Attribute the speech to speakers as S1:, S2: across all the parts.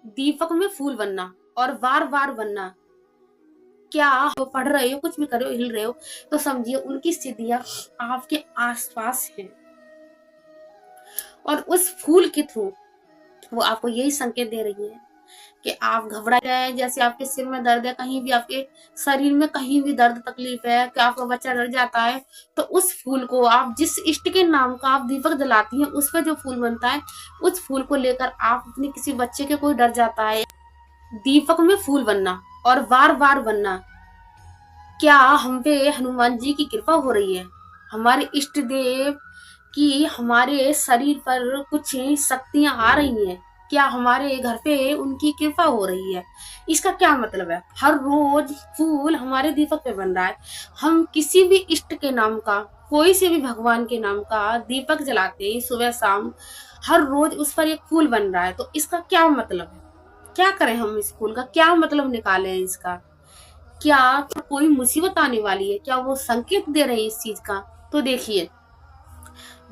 S1: दीपक में फूल बनना और बार बार बनना, क्या आप पढ़ रहे हो, कुछ भी कर रहे हो, हिल रहे हो, तो समझिए उनकी स्थितियां आपके आसपास हैं। और उस फूल के थ्रू वो आपको यही संकेत दे रही है कि आप घबरा गए, जैसे आपके सिर में दर्द है, कहीं भी आपके शरीर में कहीं भी दर्द तकलीफ है, कि आपका बच्चा डर जाता है, तो उस फूल को आप जिस इष्ट के नाम का आप दीपक जलाती हैं, उस पर जो फूल बनता है, उस फूल को लेकर आप अपने किसी बच्चे के कोई डर जाता है, दीपक में फूल बनना और बार बार बनना, क्या हम पे हनुमान जी की कृपा हो रही है, हमारे इष्ट देव की हमारे शरीर पर कुछ शक्तियां आ रही हैं, क्या हमारे घर पे उनकी कृपा हो रही है। इसका क्या मतलब है, हर रोज फूल हमारे दीपक पे बन रहा है, हम किसी भी इष्ट के नाम का, कोई से भी भगवान के नाम का दीपक जलाते हैं सुबह शाम, हर रोज उस पर एक फूल बन रहा है, तो इसका क्या मतलब है, क्या करें हम, इस फूल का क्या मतलब निकालें इसका, क्या कोई मुसीबत आने वाली है, क्या वो संकेत दे रहे हैं इस चीज का। तो देखिए,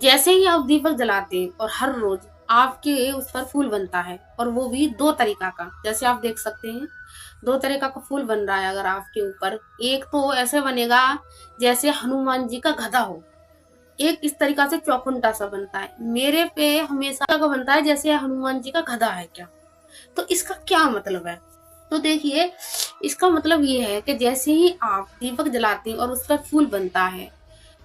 S1: जैसे ही आप दीपक जलाते हैं और हर रोज आपके उस पर फूल बनता है, और वो भी दो तरीका का, जैसे आप देख सकते हैं दो तरीका का फूल बन रहा है अगर आपके ऊपर, एक तो ऐसे बनेगा जैसे हनुमान जी का गधा हो, एक इस तरीका से चौखुंटा सा बनता है, मेरे पे हमेशा का बनता है जैसे हनुमान जी का गधा है क्या। तो इसका क्या मतलब है, तो देखिए इसका मतलब ये है कि जैसे ही आप दीपक जलाते हैं और उस पर फूल बनता है,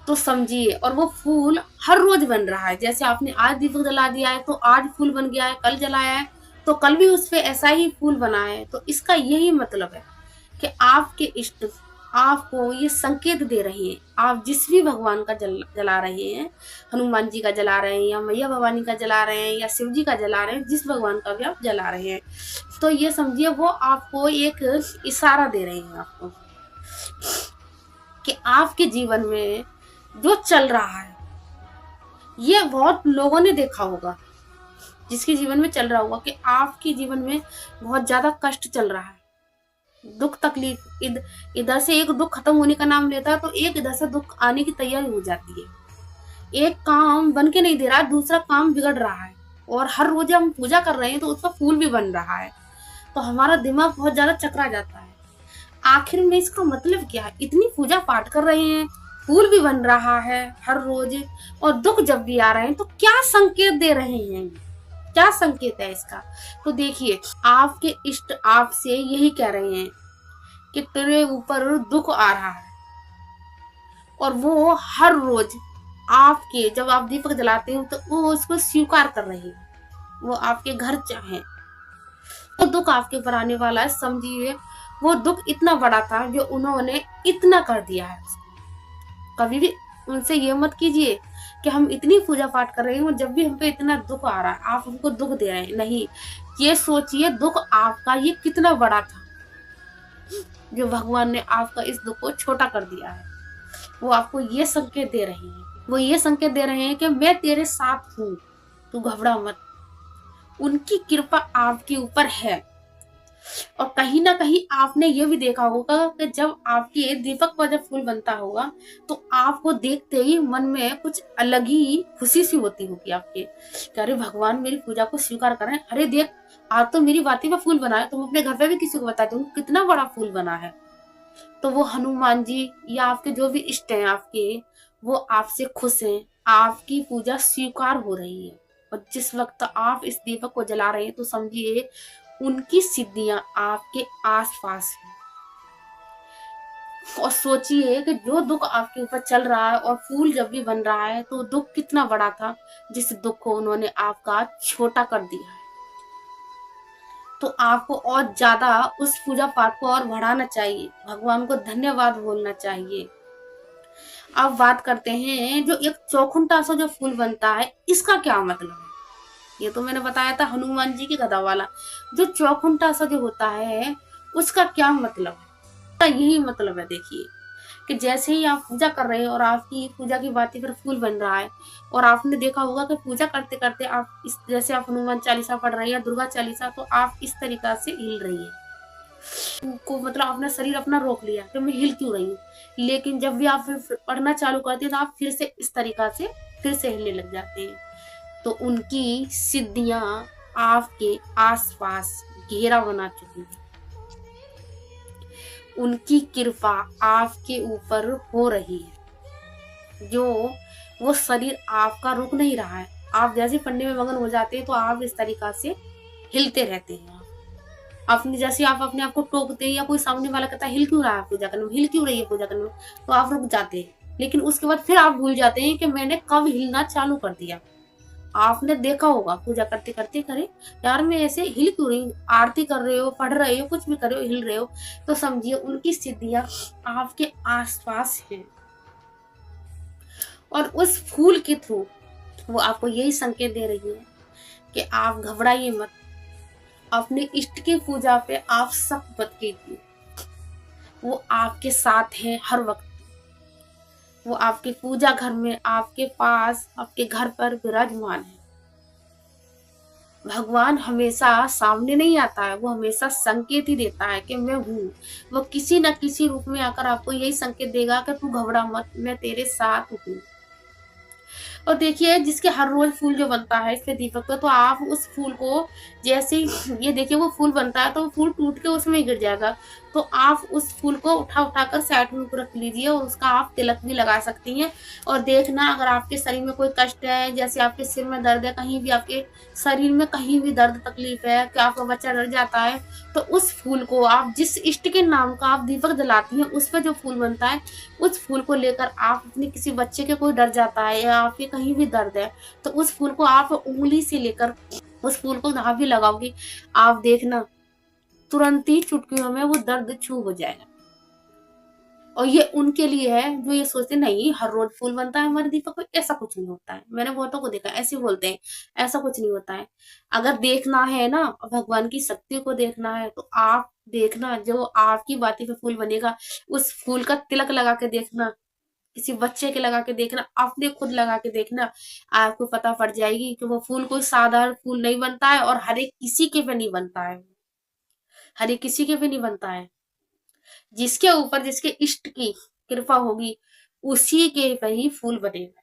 S1: तो समझिए, और वो फूल हर रोज बन रहा है, जैसे आपने आज दीपक जला दिया है तो आज फूल बन गया है, कल जलाया है तो कल भी उस पे ऐसा ही फूल बना है, तो इसका यही मतलब है कि आपके इष्ट आपको ये संकेत दे रहे हैं, आप जिस भी भगवान का जला रहे हैं, हनुमान जी का जला रहे हैं या मैया भवानी का जला रहे हैं या शिव जी का जला रहे हैं, जिस भगवान का भी आप जला रहे हैं, तो ये समझिए वो आपको एक इशारा दे रहे हैं आपको कि आपके जीवन में जो चल रहा है, ये बहुत लोगों ने देखा होगा, जिसके जीवन में चल रहा होगा कि आपके जीवन में बहुत ज्यादा कष्ट चल रहा है, दुख तकलीफ, इधर से एक दुख खत्म होने का नाम लेता है तो एक इधर से दुख आने की तैयारी हो जाती है, एक काम बन के नहीं दे रहा, दूसरा काम बिगड़ रहा है, और हर रोज हम पूजा कर रहे हैं तो उसका फूल भी बन रहा है, तो हमारा दिमाग बहुत ज्यादा चकरा जाता है, आखिर में इसका मतलब क्या है, इतनी पूजा पाठ कर रहे हैं, फूल भी बन रहा है हर रोज, और दुख जब भी आ रहे हैं तो क्या संकेत दे रहे हैं, क्या संकेत है इसका। तो देखिए, आपके इष्ट आपसे यही कह रहे हैं कि तेरे ऊपर दुख आ रहा है, और वो हर रोज आपके जब आप दीपक जलाते हो तो वो उसको स्वीकार कर रहे हैं, वो आपके घर चाहे तो दुख आपके ऊपर आने वाला है, समझिए वो दुख इतना बड़ा था जो उन्होंने इतना कर दिया है। कभी भी उनसे ये मत कीजिए कि हम इतनी पूजा पाठ कर रहे हैं, जब भी हम पे इतना दुख आ रहा है आप हमको दुख दे रहे हैं, नहीं, ये सोचिए दुख आपका ये कितना बड़ा था, जो भगवान ने आपका इस दुख को छोटा कर दिया है। वो आपको ये संकेत दे रहे हैं, वो ये संकेत दे रहे हैं कि मैं तेरे साथ हूँ, तू घबरा मत, उनकी कृपा आपके ऊपर है। और कहीं ना कहीं आपने ये भी देखा होगा कि जब आपके दीपक पर जब फूल बनता होगा तो आपको देखते ही मन में कुछ अलग ही खुशी सी होती होगी आपके, कि अरे भगवान मेरी पूजा को स्वीकार कर रहे हैं, अरे देख आज तो मेरी बाती पर फूल बना है, तुम अपने घर पे भी किसी को बता दो कितना बड़ा फूल बना है। तो वो हनुमान जी या आपके जो भी इष्ट हैं आपके, वो आपसे खुश हैं, आपकी पूजा स्वीकार हो रही है, और जिस वक्त आप इस दीपक को जला रहे हैं तो समझिए उनकी सिद्धियां आपके आसपास है। और सोचिए कि जो दुख आपके ऊपर चल रहा है और फूल जब भी बन रहा है तो दुख कितना बड़ा था, जिस दुख को उन्होंने आपका छोटा कर दिया है। तो आपको और ज्यादा उस पूजा पाठ को और बढ़ाना चाहिए, भगवान को धन्यवाद बोलना चाहिए। अब बात करते हैं जो एक चौखुंटा सा जो फूल बनता है, इसका क्या मतलब है। ये तो मैंने बताया था हनुमान जी की गदा वाला, जो चौखुंटा सा जो होता है उसका क्या मतलब है, यही मतलब है देखिए कि जैसे ही आप पूजा कर रहे हैं और आपकी पूजा की बातें फिर फूल बन रहा है, और आपने देखा होगा कि पूजा करते करते आप इस जैसे आप हनुमान चालीसा पढ़ रहे हैं या दुर्गा चालीसा, तो आप इस तरीका से हिल रही है को, मतलब अपना शरीर अपना रोक लिया कि मैं हिल क्यों रही हूँ, लेकिन जब भी आप फिर पढ़ना चालू करते हैं तो आप फिर से इस तरीका से फिर से हिलने लग जाते हैं। तो उनकी सिद्धियां आपके आसपास घेरा बना चुकी है। उनकी कृपा आपके ऊपर हो रही है, जो वो शरीर आपका रुक नहीं रहा है। आप जैसे पढ़ने में मगन हो जाते हैं तो आप इस तरीका से हिलते रहते हैं। अपनी जैसे आप अपने आप को टोकते हैं या कोई सामने वाला कहता है हिल क्यों रहा है पूजा करने में, हिल क्यों रही है पूजा करने में, तो आप रुक जाते हैं। लेकिन उसके बाद फिर आप भूल जाते हैं कि मैंने कब हिलना चालू कर दिया। आपने देखा होगा पूजा करते करते करे यार मैं ऐसे हिल क्यों रही हूँ, आरती कर रहे हो, पढ़ रहे हो, कुछ भी कर रहे हो, हिल रहे हो, तो समझिए उनकी सिद्धियां आपके आसपास हैं। और उस फूल के थ्रू वो आपको यही संकेत दे रही है कि आप घबराइए मत। अपने इष्ट की पूजा पे आप शक मत कीजिए, वो आपके साथ है हर वक्त। वो आपके पूजा घर में, आपके पास, आपके घर पर विराजमान है। भगवान हमेशा सामने नहीं आता है, वो हमेशा संकेत ही देता है कि मैं हूँ। वो किसी न किसी रूप में आकर आपको यही संकेत देगा कि तू घबरा मत, मैं तेरे साथ हूँ। और देखिए जिसके हर रोज फूल जो बनता है इसके दीपक पे, तो आप उस फूल को जैसे ये देखिए वो फूल बनता है तो वो फूल टूट के उसमें ही गिर जाएगा, तो आप उस फूल को उठा उठा कर साइड में रख लीजिए और उसका आप तिलक भी लगा सकती हैं। और देखना अगर आपके शरीर में कोई कष्ट है, जैसे आपके सिर में दर्द है, कहीं भी आपके शरीर में कहीं भी दर्द तकलीफ है कि आपका बच्चा डर जाता है, तो उस फूल को आप जिस इष्ट के नाम का आप दीपक जलाती हैं उस पर जो फूल बनता है, उस फूल को लेकर आप अपने किसी बच्चे के कोई डर जाता है या आपके कहीं भी दर्द है, तो उस फूल को आप उंगली से लेकर उस फूल को जहाँ भी लगाओगे, आप देखना तुरंत ही चुटकियों में वो दर्द छू हो जाएगा। और ये उनके लिए है जो ये सोचते नहीं हर रोज फूल बनता है हमारे दीपक पे, ऐसा कुछ नहीं होता है। मैंने बहुतों को देखा ऐसे बोलते हैं, ऐसा कुछ नहीं होता है। अगर देखना है ना भगवान की शक्ति को देखना है तो आप देखना जो आपकी बाती पे फूल बनेगा उस फूल का तिलक लगा के देखना, किसी बच्चे के लगा के देखना, अपने खुद लगा के देखना, आपको पता पड़ जाएगी कि वो फूल कोई साधारण फूल नहीं बनता है और हर एक किसी के पे नहीं बनता है, हर एक किसी के पे नहीं बनता है। जिसके ऊपर जिसके इष्ट की कृपा होगी उसी के पे ही फूल बनेगा।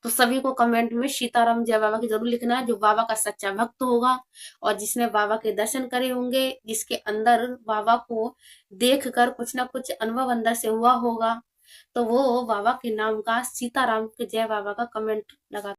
S1: तो सभी को कमेंट में सीताराम जय बाबा की जरूर लिखना है, जो बाबा का सच्चा भक्त होगा और जिसने बाबा के दर्शन करे होंगे, जिसके अंदर बाबा को देख कर कुछ ना कुछ अनुभव अंदर से हुआ होगा, तो वो बाबा के नाम का सीताराम के जय बाबा का कमेंट लगा